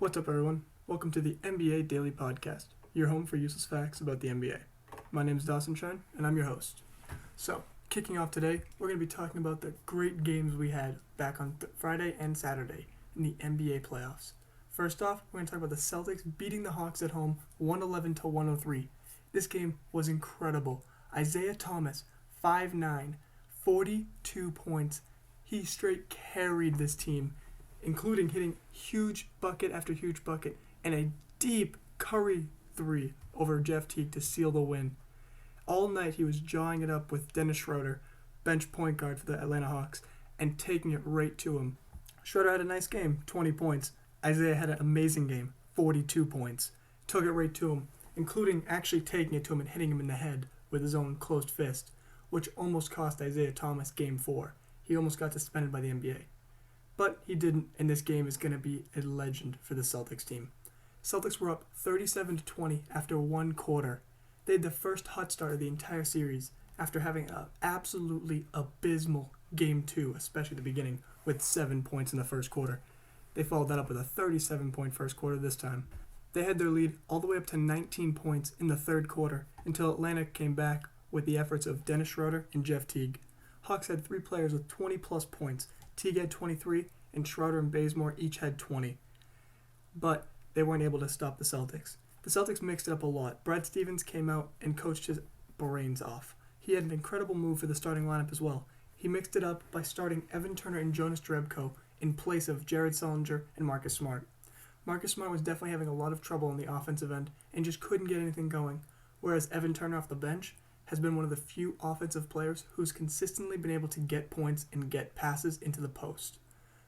What's up, everyone? Welcome to the NBA Daily Podcast, your home for useless facts about the NBA. My name is Dawson Chen, and I'm your host. So, kicking off today, we're going to be talking about the great games we had back on Friday and Saturday in the NBA playoffs. First off, we're going to talk about the Celtics beating the Hawks at home 111-103. This game was incredible. Isaiah Thomas, 5'9", 42 points. He straight carried this team, including hitting huge bucket after huge bucket and a deep Curry three over Jeff Teague to seal the win. All night he was jawing it up with Dennis Schroeder, bench point guard for the Atlanta Hawks, and taking it right to him. Schroeder had a nice game, 20 points. Isaiah had an amazing game, 42 points. Took it right to him, including actually taking it to him and hitting him in the head with his own closed fist, which almost cost Isaiah Thomas Game 4. He almost got suspended by the NBA. But he didn't, and this game is going to be a legend for the Celtics team. Celtics were up 37-20 after one quarter. They had the first hot start of the entire series after having an absolutely abysmal Game 2, especially the beginning, with 7 points in the first quarter. They followed that up with a 37-point first quarter this time. They had their lead all the way up to 19 points in the third quarter until Atlanta came back with the efforts of Dennis Schroeder and Jeff Teague. Hawks had 3 players with 20-plus points. Teague had 23, and Schroeder and Bazemore each had 20. But they weren't able to stop the Celtics. The Celtics mixed it up a lot. Brad Stevens came out and coached his brains off. He had an incredible move for the starting lineup as well. He mixed it up by starting Evan Turner and Jonas Jerebko in place of Jared Sullinger and Marcus Smart. Marcus Smart was definitely having a lot of trouble on the offensive end and just couldn't get anything going, whereas Evan Turner off the bench has been one of the few offensive players who's consistently been able to get points and get passes into the post.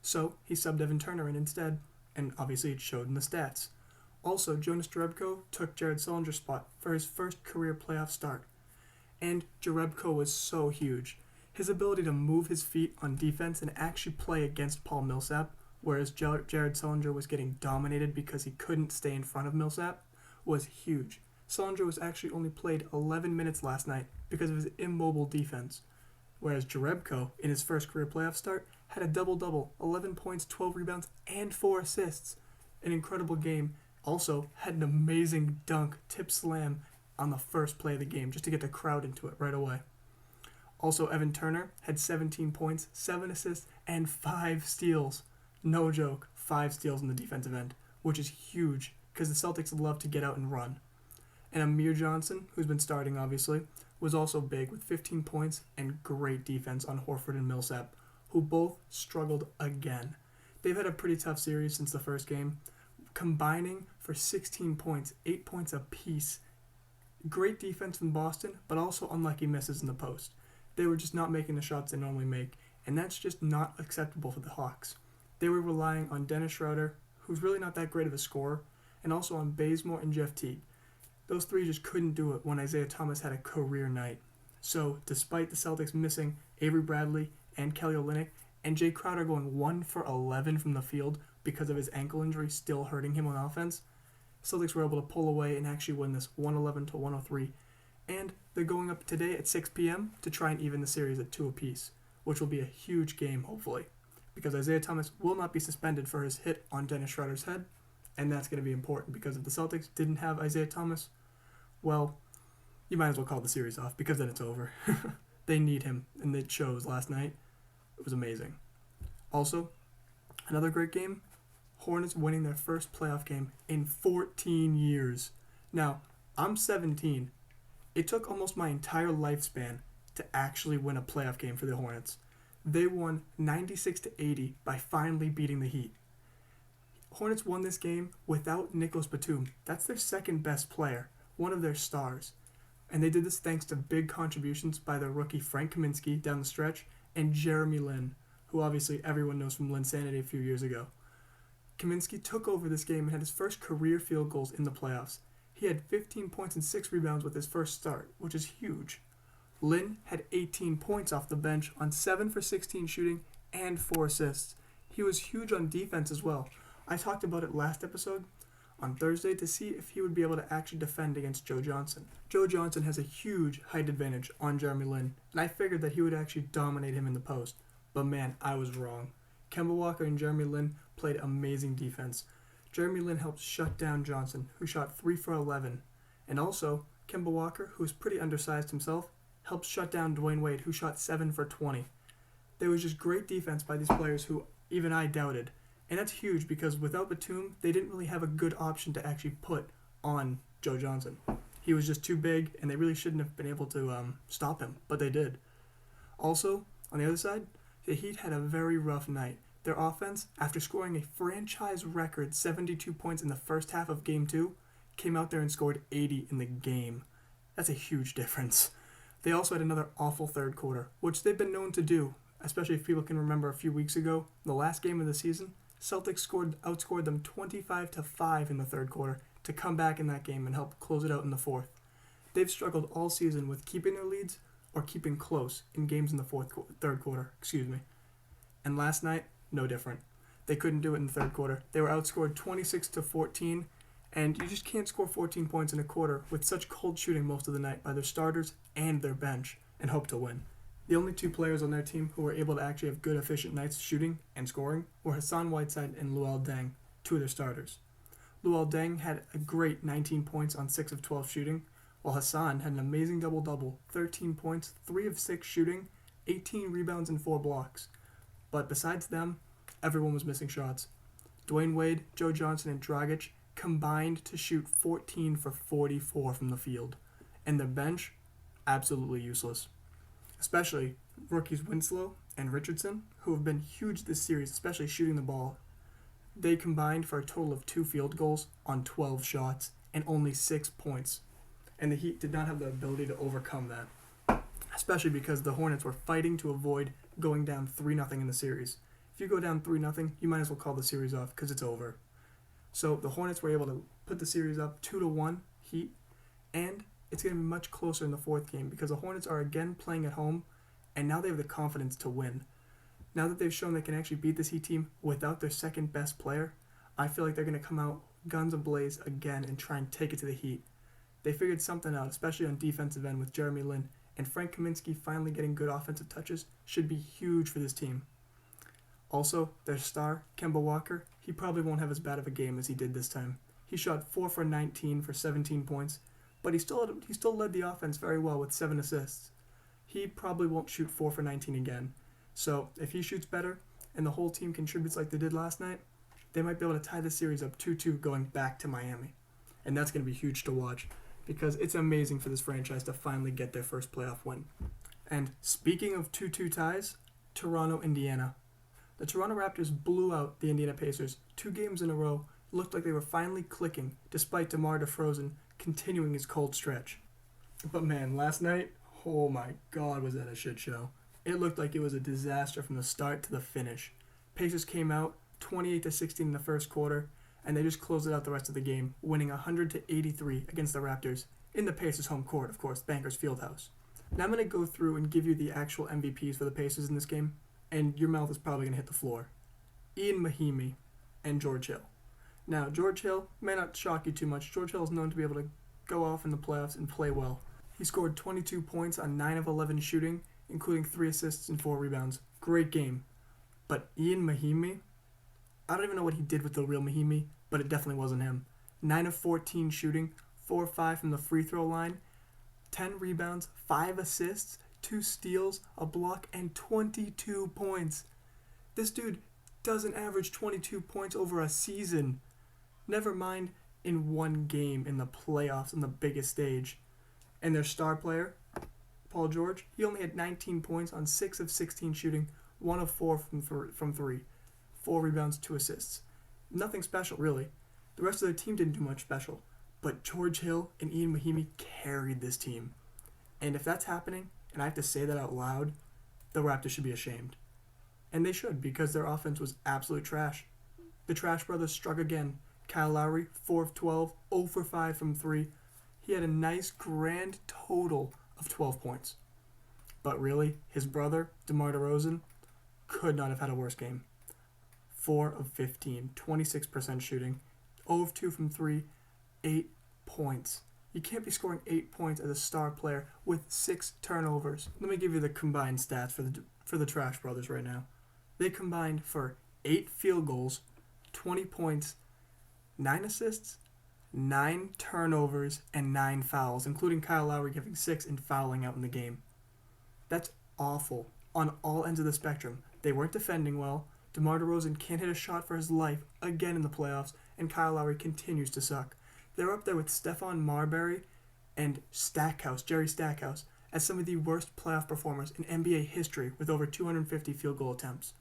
So he subbed Evan Turner in instead, and obviously it showed in the stats. Also, Jonas Jerebko took Jared Sullinger's spot for his first career playoff start. And Jerebko was so huge. His ability to move his feet on defense and actually play against Paul Millsap, whereas Jared Sullinger was getting dominated because he couldn't stay in front of Millsap, was huge. Sullinger was actually only played 11 minutes last night because of his immobile defense, whereas Jerebko, in his first career playoff start, had a double-double, 11 points, 12 rebounds, and 4 assists. An incredible game. Also, had an amazing dunk, tip slam on the first play of the game, just to get the crowd into it right away. Also, Evan Turner had 17 points, 7 assists, and 5 steals. No joke, 5 steals in the defensive end, which is huge because the Celtics love to get out and run. And Amir Johnson, who's been starting obviously, was also big with 15 points and great defense on Horford and Millsap, who both struggled again. They've had a pretty tough series since the first game, combining for 16 points, 8 points apiece. Great defense from Boston, but also unlucky misses in the post. They were just not making the shots they normally make, and that's just not acceptable for the Hawks. They were relying on Dennis Schroeder, who's really not that great of a scorer, and also on Bazemore and Jeff Teague. Those three just couldn't do it when Isaiah Thomas had a career night. So, despite the Celtics missing Avery Bradley and Kelly Olynyk, and Jay Crowder going 1 for 11 from the field because of his ankle injury still hurting him on offense, Celtics were able to pull away and actually win this 111-103. And they're going up today at 6 p.m. to try and even the series at 2 apiece, which will be a huge game, hopefully, because Isaiah Thomas will not be suspended for his hit on Dennis Schroeder's head, and that's going to be important because if the Celtics didn't have Isaiah Thomas, well, you might as well call the series off because then it's over. They need him, and it shows last night. It was amazing. Also, another great game, Hornets winning their first playoff game in 14 years. Now, I'm 17. It took almost my entire lifespan to actually win a playoff game for the Hornets. They won 96-80 by finally beating the Heat. Hornets won this game without Nicholas Batum. That's their second best player, one of their stars. And they did this thanks to big contributions by their rookie Frank Kaminsky down the stretch and Jeremy Lin, who obviously everyone knows from Linsanity a few years ago. Kaminsky took over this game and had his first career field goals in the playoffs. He had 15 points and 6 rebounds with his first start, which is huge. Lin had 18 points off the bench on 7 for 16 shooting and 4 assists. He was huge on defense as well. I talked about it last episode on Thursday to see if he would be able to actually defend against Joe Johnson. Joe Johnson has a huge height advantage on Jeremy Lin, and I figured that he would actually dominate him in the post. But man, I was wrong. Kemba Walker and Jeremy Lin played amazing defense. Jeremy Lin helped shut down Johnson, who shot 3 for 11. And also, Kemba Walker, who was pretty undersized himself, helped shut down Dwayne Wade, who shot 7 for 20. There was just great defense by these players who even I doubted. And that's huge because without Batum, they didn't really have a good option to actually put on Joe Johnson. He was just too big, and they really shouldn't have been able to stop him, but they did. Also, on the other side, the Heat had a very rough night. Their offense, after scoring a franchise record 72 points in the first half of Game 2, came out there and scored 80 in the game. That's a huge difference. They also had another awful third quarter, which they've been known to do, especially if people can remember a few weeks ago, the last game of the season, Celtics outscored them 25-5 in the third quarter to come back in that game and help close it out in the fourth. They've struggled all season with keeping their leads or keeping close in games in the third quarter. And last night, no different. They couldn't do it in the third quarter. They were outscored 26-14, and you just can't score 14 points in a quarter with such cold shooting most of the night by their starters and their bench and hope to win. The only two players on their team who were able to actually have good, efficient nights shooting and scoring were Hassan Whiteside and Luol Deng, two of their starters. Luol Deng had a great 19 points on 6 of 12 shooting, while Hassan had an amazing double-double, 13 points, 3 of 6 shooting, 18 rebounds, and 4 blocks. But besides them, everyone was missing shots. Dwayne Wade, Joe Johnson, and Dragic combined to shoot 14 for 44 from the field, and their bench, absolutely useless. Especially rookies Winslow and Richardson, who have been huge this series, especially shooting the ball. They combined for a total of 2 field goals on 12 shots and only 6 points. And the Heat did not have the ability to overcome that, especially because the Hornets were fighting to avoid going down 3-0 in the series. If you go down 3-0, you might as well call the series off because it's over. So the Hornets were able to put the series up 2-1 Heat, and it's going to be much closer in the fourth game because the Hornets are again playing at home, and now they have the confidence to win. Now that they've shown they can actually beat this Heat team without their second best player, I feel like they're going to come out guns ablaze again and try and take it to the Heat. They figured something out, especially on defensive end with Jeremy Lin, and Frank Kaminsky finally getting good offensive touches should be huge for this team. Also, their star, Kemba Walker, he probably won't have as bad of a game as he did this time. He shot 4 for 19 for 17 points, but he still led the offense very well with 7 assists. He probably won't shoot 4 for 19 again. So if he shoots better and the whole team contributes like they did last night, they might be able to tie the series up 2-2 going back to Miami. And that's going to be huge to watch because it's amazing for this franchise to finally get their first playoff win. And speaking of 2-2 ties, Toronto, Indiana. The Toronto Raptors blew out the Indiana Pacers 2 games in a row. Looked like they were finally clicking despite DeMar DeRozan continuing his cold stretch. But man, last night, oh my God, was that a shit show. It looked like it was a disaster from the start to the finish. Pacers came out 28-16 in the first quarter, and they just closed it out the rest of the game, winning 100-83 against the Raptors in the Pacers' home court, of course, Bankers Fieldhouse. Now I'm going to go through and give you the actual MVPs for the Pacers in this game, and your mouth is probably going to hit the floor. Ian Mahinmi and George Hill. Now, George Hill may not shock you too much. George Hill is known to be able to go off in the playoffs and play well. He scored 22 points on 9 of 11 shooting, including 3 assists and 4 rebounds. Great game. But Ian Mahinmi, I don't even know what he did with the real Mahinmi, but it definitely wasn't him. 9 of 14 shooting, 4 of 5 from the free throw line, 10 rebounds, 5 assists, 2 steals, a block, and 22 points. This dude doesn't average 22 points over a season. Never mind in one game in the playoffs on the biggest stage. And their star player, Paul George, he only had 19 points on 6 of 16 shooting, 1 of 4 from 3, 4 rebounds, 2 assists. Nothing special, really. The rest of the team didn't do much special. But George Hill and Ian Mahinmi carried this team. And if that's happening, and I have to say that out loud, the Raptors should be ashamed. And they should, because their offense was absolute trash. The Trash Brothers struck again. Kyle Lowry, 4 of 12, 0 for 5 from 3. He had a nice grand total of 12 points. But really, his brother, DeMar DeRozan, could not have had a worse game. 4 of 15, 26% shooting, 0 of 2 from 3, 8 points. You can't be scoring 8 points as a star player with 6 turnovers. Let me give you the combined stats for the Trash Brothers right now. They combined for 8 field goals, 20 points, 9 assists, 9 turnovers, and 9 fouls, including Kyle Lowry giving 6 and fouling out in the game. That's awful on all ends of the spectrum. They weren't defending well. DeMar DeRozan can't hit a shot for his life again in the playoffs, and Kyle Lowry continues to suck. They're up there with Stephon Marbury and Jerry Stackhouse, as some of the worst playoff performers in NBA history with over 250 field goal attempts.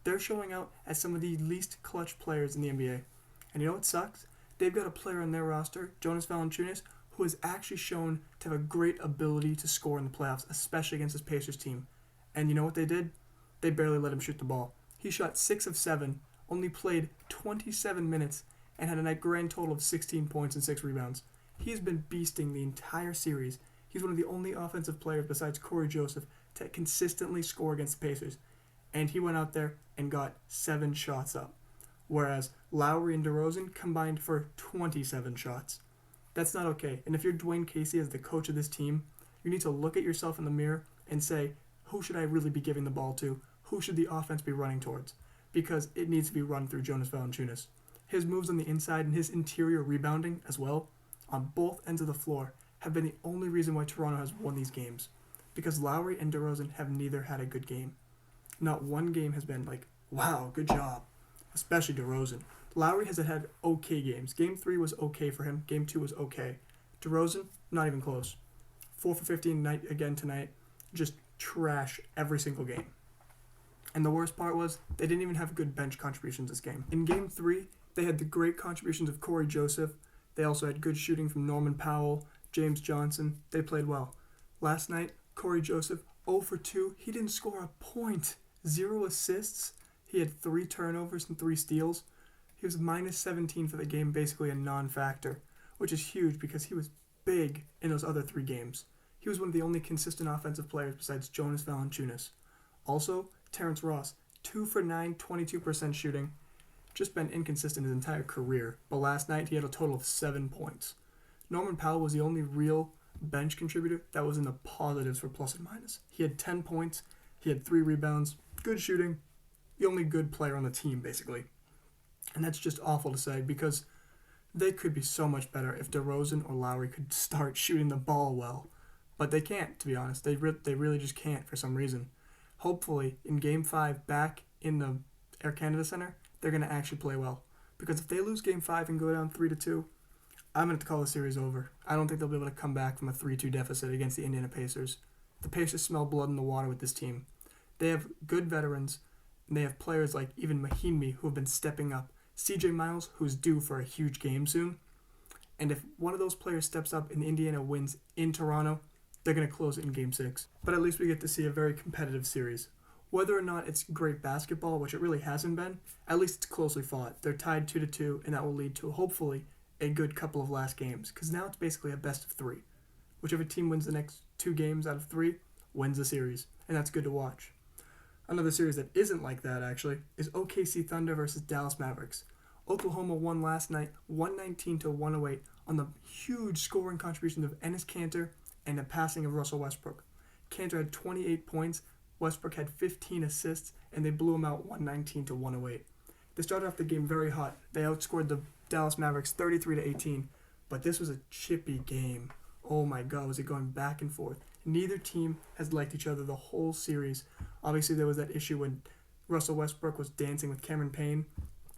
They're showing out as some of the least clutch players in the NBA. And you know what sucks? They've got a player on their roster, Jonas Valanciunas, who has actually shown to have a great ability to score in the playoffs, especially against his Pacers team. And you know what they did? They barely let him shoot the ball. He shot 6 of 7, only played 27 minutes, and had a grand total of 16 points and 6 rebounds. He's been beasting the entire series. He's one of the only offensive players besides Corey Joseph to consistently score against the Pacers. And he went out there and got 7 shots up, whereas Lowry and DeRozan combined for 27 shots. That's not okay. And if you're Dwayne Casey as the coach of this team, you need to look at yourself in the mirror and say, who should I really be giving the ball to? Who should the offense be running towards? Because it needs to be run through Jonas Valanciunas. His moves on the inside and his interior rebounding as well, on both ends of the floor, have been the only reason why Toronto has won these games. Because Lowry and DeRozan have neither had a good game. Not one game has been like, wow, good job. Especially DeRozan. Lowry has had okay games. Game 3 was okay for him. Game 2 was okay. DeRozan, not even close. 4 for 15 again tonight. Just trash every single game. And the worst part was, they didn't even have good bench contributions this game. In Game 3, they had the great contributions of Corey Joseph. They also had good shooting from Norman Powell, James Johnson. They played well. Last night, Corey Joseph, 0 for 2. He didn't score a point. 0 assists. He had 3 turnovers and 3 steals. He was minus 17 for the game, basically a non-factor, which is huge because he was big in those other 3 games. He was one of the only consistent offensive players besides Jonas Valanciunas. Also, Terrence Ross, 2 for 9, 22% shooting. Just been inconsistent his entire career, but last night he had a total of 7 points. Norman Powell was the only real bench contributor that was in the positives for plus and minus. He had 10 points, he had 3 rebounds, good shooting, the only good player on the team, basically. And that's just awful to say because they could be so much better if DeRozan or Lowry could start shooting the ball well. But they can't, to be honest. They really just can't for some reason. Hopefully, in Game 5 back in the Air Canada Center, they're going to actually play well. Because if they lose Game 5 and go down 3-2, I'm going to have to call the series over. I don't think they'll be able to come back from a 3-2 deficit against the Indiana Pacers. The Pacers smell blood in the water with this team. They have good veterans, and they have players like even Mahinmi who have been stepping up. CJ Miles, who's due for a huge game soon. And if one of those players steps up and Indiana wins in Toronto, they're going to close it in Game 6. But at least we get to see a very competitive series. Whether or not it's great basketball, which it really hasn't been, at least it's closely fought. They're tied 2-2, and that will lead to, hopefully, a good couple of last games. Because now it's basically a best of 3. Whichever team wins the next 2 games out of 3 wins the series. And that's good to watch. Another series that isn't like that, actually, is OKC Thunder versus Dallas Mavericks. Oklahoma won last night 119-108 on the huge scoring contributions of Enes Kanter and the passing of Russell Westbrook. Kanter had 28 points, Westbrook had 15 assists, and they blew him out 119-108. They started off the game very hot. They outscored the Dallas Mavericks 33-18, but this was a chippy game. Oh my God, was it going back and forth. Neither team has liked each other the whole series. Obviously, there was that issue when Russell Westbrook was dancing with Cameron Payne,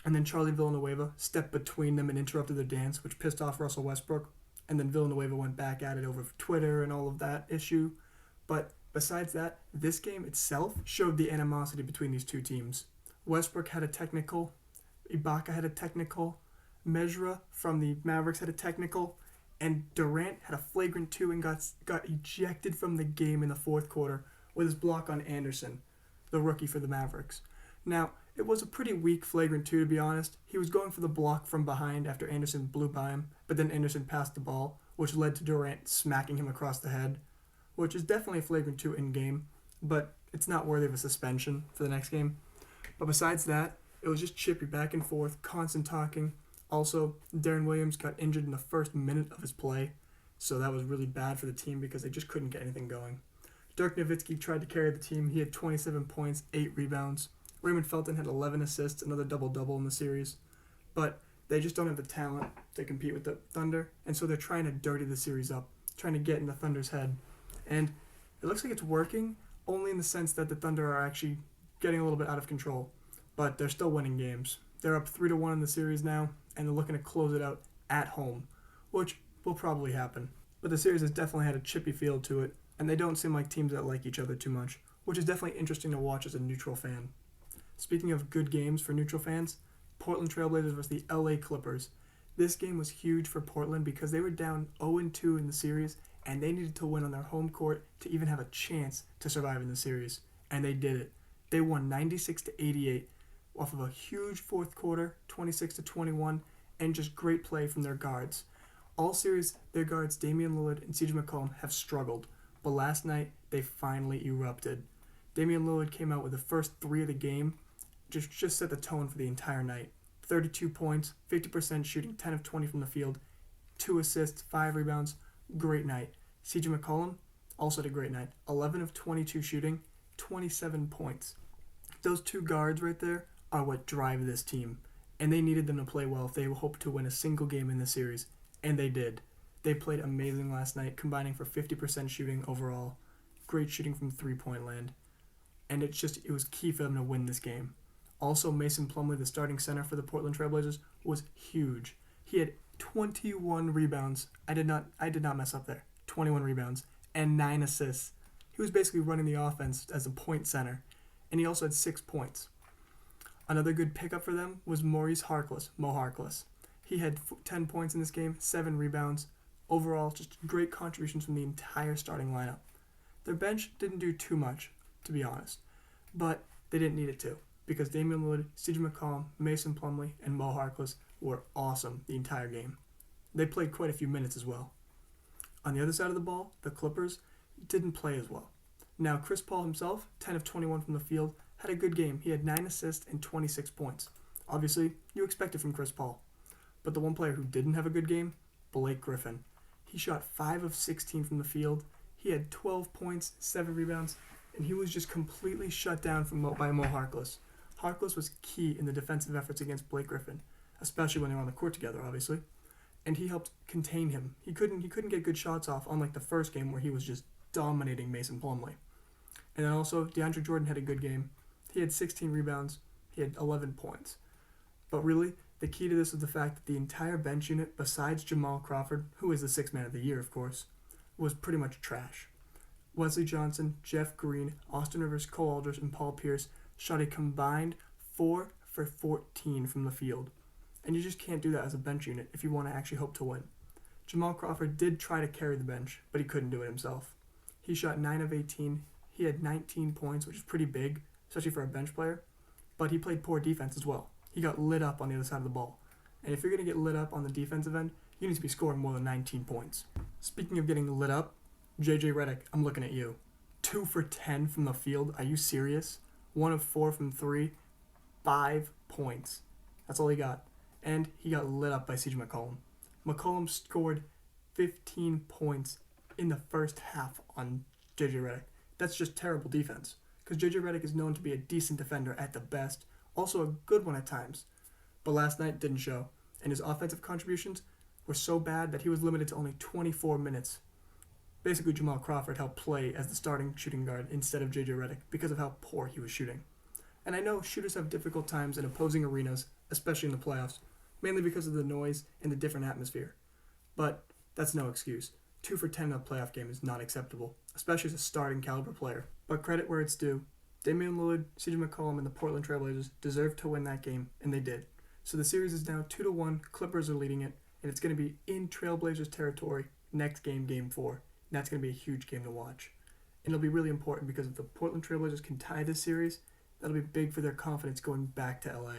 and then Charlie Villanueva stepped between them and interrupted their dance, which pissed off Russell Westbrook. And then Villanueva went back at it over Twitter and all of that issue. But besides that, this game itself showed the animosity between these two teams. Westbrook had a technical, Ibaka had a technical, Mejra from the Mavericks had a technical, and Durant had a flagrant 2 and got ejected from the game in the fourth quarter with his block on Anderson, the rookie for the Mavericks. Now, it was a pretty weak flagrant 2, to be honest. He was going for the block from behind after Anderson blew by him, but then Anderson passed the ball, which led to Durant smacking him across the head, which is definitely a flagrant 2 in-game, but it's not worthy of a suspension for the next game. But besides that, it was just chippy back and forth, constant talking. Also, Darren Williams got injured in the first minute of his play, so that was really bad for the team because they just couldn't get anything going. Dirk Nowitzki tried to carry the team. He had 27 points, 8 rebounds. Raymond Felton had 11 assists, another double-double in the series. But They just don't have the talent to compete with the Thunder, and so they're trying to dirty the series up, trying to get in the Thunder's head. And it looks like it's working, only in the sense that the Thunder are actually getting a little bit out of control. But they're still winning games. They're up 3-1 in the series now, and they're looking to close it out at home, which will probably happen. But the series has definitely had a chippy feel to it, and they don't seem like teams that like each other too much, which is definitely interesting to watch as a neutral fan. Speaking of good games for neutral fans, Portland Trailblazers versus the LA Clippers. This game was huge for Portland because they were down 0-2 in the series, and they needed to win on their home court to even have a chance to survive in the series, and they did it. They won 96-88 off of a huge fourth quarter, 26-21, and just great play from their guards. All series, their guards Damian Lillard and CJ McCollum have struggled, but last night they finally erupted. Damian Lillard came out with the first 3 of the game, just set the tone for the entire night. 32 points, 50% shooting, 10 of 20 from the field, 2 assists, 5 rebounds, great night. CJ McCollum also had a great night, 11 of 22 shooting, 27 points. Those 2 guards right there are what drive this team, and they needed them to play well if they hoped to win a single game in the series, and they did. They played amazing last night, combining for 50% shooting overall, great shooting from three-point land, and it was key for them to win this game. Also, Mason Plumlee, the starting center for the Portland Trailblazers, was huge. He had 21 rebounds. I did not mess up there. 21 rebounds and 9 assists. He was basically running the offense as a point center, and he also had 6 points. Another good pickup for them was Mo Harkless. He had 10 points in this game, 7 rebounds. Overall, just great contributions from the entire starting lineup. Their bench didn't do too much, to be honest, but they didn't need it to, because Damian Lillard, CJ McCollum, Mason Plumlee, and Mo Harkless were awesome the entire game. They played quite a few minutes as well. On the other side of the ball, the Clippers didn't play as well. Now, Chris Paul himself, 10 of 21 from the field, had a good game. He had 9 assists and 26 points. Obviously, you expect it from Chris Paul. But the one player who didn't have a good game, Blake Griffin. He shot 5 of 16 from the field. He had 12 points, 7 rebounds, and he was just completely shut down by Mo Harkless. Harkless was key in the defensive efforts against Blake Griffin, especially when they were on the court together, obviously. And he helped contain him. He couldn't get good shots off, unlike the first game where he was just dominating Mason Plumlee. And then also, DeAndre Jordan had a good game. He had 16 rebounds. He had 11 points. But really, the key to this was the fact that the entire bench unit, besides Jamal Crawford, who is the 6th man of the year, of course, was pretty much trash. Wesley Johnson, Jeff Green, Austin Rivers, Cole Aldrich, and Paul Pierce shot a combined 4 for 14 from the field. And you just can't do that as a bench unit if you want to actually hope to win. Jamal Crawford did try to carry the bench, but he couldn't do it himself. He shot 9 of 18. He had 19 points, which is pretty big, especially for a bench player. But he played poor defense as well. He got lit up on the other side of the ball. And if you're going to get lit up on the defensive end, you need to be scoring more than 19 points. Speaking of getting lit up, JJ Redick, I'm looking at you. 2 for 10 from the field. Are you serious? 1 of 4 from 3. 5 points. That's all he got. And he got lit up by CJ McCollum. McCollum scored 15 points in the first half on JJ Redick. That's just terrible defense, because JJ Redick is known to be a decent defender at the best, also a good one at times. But last night didn't show, and his offensive contributions were so bad that he was limited to only 24 minutes. Basically, Jamal Crawford helped play as the starting shooting guard instead of JJ Redick because of how poor he was shooting. And I know shooters have difficult times in opposing arenas, especially in the playoffs, mainly because of the noise and the different atmosphere. But that's no excuse. 2 for 10 in a playoff game is not acceptable, especially as a starting caliber player. But credit where it's due. Damian Lillard, CJ McCollum, and the Portland Trailblazers deserved to win that game, and they did. So the series is now 2-1. Clippers are leading it, and it's going to be in Trailblazers territory next game, Game 4. And that's going to be a huge game to watch. And it'll be really important because if the Portland Trailblazers can tie this series, that'll be big for their confidence going back to LA.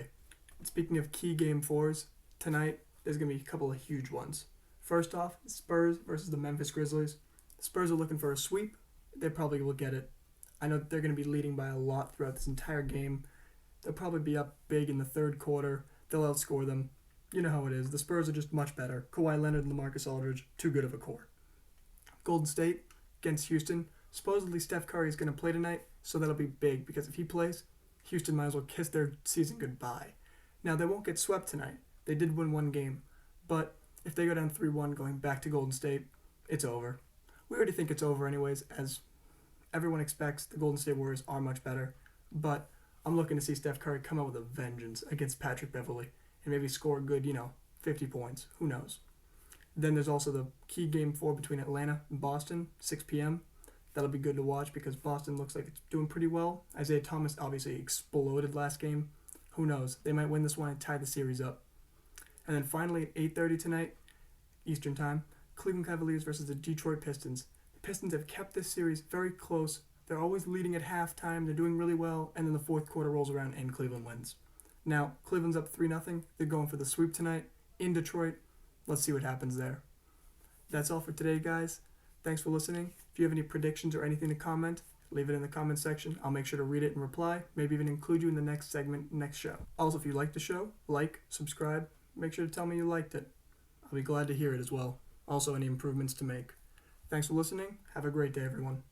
And speaking of key Game 4s, tonight there's going to be a couple of huge ones. First off, Spurs versus the Memphis Grizzlies. The Spurs are looking for a sweep. They probably will get it. I know that they're going to be leading by a lot throughout this entire game. They'll probably be up big in the third quarter. They'll outscore them. You know how it is. The Spurs are just much better. Kawhi Leonard and LaMarcus Aldridge, too good of a core. Golden State against Houston. Supposedly Steph Curry is going to play tonight, so that'll be big because if he plays, Houston might as well kiss their season goodbye. Now, they won't get swept tonight, They did win one game, but if they go down 3-1 going back to Golden State, it's over. We already think it's over anyways, as everyone expects the Golden State Warriors are much better, but I'm looking to see Steph Curry come out with a vengeance against Patrick Beverley and maybe score a good, 50 points. Who knows? Then there's also the key Game 4 between Atlanta and Boston, 6 p.m. That'll be good to watch because Boston looks like it's doing pretty well. Isaiah Thomas obviously exploded last game. Who knows? They might win this one and tie the series up. And then finally at 8:30 tonight, Eastern Time, Cleveland Cavaliers versus the Detroit Pistons. The Pistons have kept this series very close. They're always leading at halftime. They're doing really well. And then the fourth quarter rolls around and Cleveland wins. Now, Cleveland's up 3-0. They're going for the sweep tonight in Detroit. Let's see what happens there. That's all for today, guys. Thanks for listening. If you have any predictions or anything to comment, leave it in the comment section. I'll make sure to read it and reply, maybe even include you in the next segment, next show. Also, if you like the show, subscribe, make sure to tell me you liked it. I'll be glad to hear it as well. Also, any improvements to make. Thanks for listening. Have a great day, everyone.